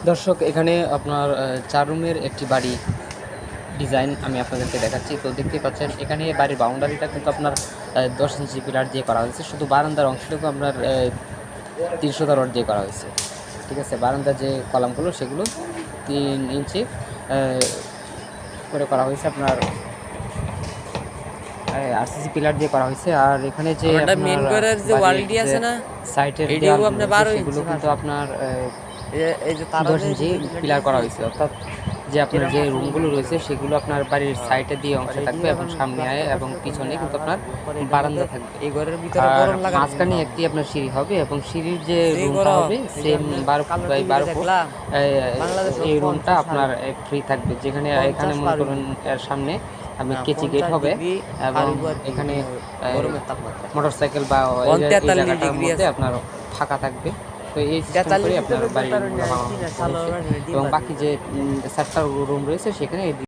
দর্শক, এখানে আপনার 4 রুমের একটি বাড়ি ডিজাইন আমি আপনাদেরকে দেখাচ্ছি। তো দেখতেই পাচ্ছেন এখানে বাড়ির বাউন্ডারিটা কিন্তু আপনার 10 ইঞ্চি পিলার দিয়ে করা হয়েছে। শুধু বারান্দার অংশটুকু আপনার 300 রড দিয়ে করা হয়েছে। ঠিক আছে, বারান্দার যে কলামগুলো সেগুলো 3 ইঞ্চি করে করা হয়েছে আপনার আরসিসি পিলার দিয়ে করা হয়েছে। আর এখানে যে আমাদের মেন ঘরের যে ওয়ালটি আছে না, সাইটের এটিও দেয়াল আপনার 12 সেগুলো ইঞ্চি কিন্তু আপনার এই যে তারা 10 ইঞ্চি পিলার করা হয়েছে। অর্থাৎ যে আপনার যে রুমগুলো রয়েছে সেগুলো আপনার বাড়ির সাইডে দিয়ে অংশে থাকবে এবং সামনে আয় এবং পিছনে কিন্তু আপনার বারান্দা থাকবে। এই ঘরের ভিতরে আর গরম লাগে, মাঝখানে একটি আপনার সিঁড়ি হবে এবং সিঁড়ির যে রুমটা হবে সেম 12 ফুট বাই 12 ফুট। এই রুমটা আপনার ফ্রি থাকবে, যেখানে এখানে মনে করুন এর সামনে আমি কেচি গেট হবে এবং এখানে মোটরসাইকেল বা এই জায়গাটার মধ্যে আপনার ফাঁকা থাকবে। তো এই সিস্টেম করে আপনার বাড়ির এবং বাকি যে 7টা রুম রয়েছে সেখানে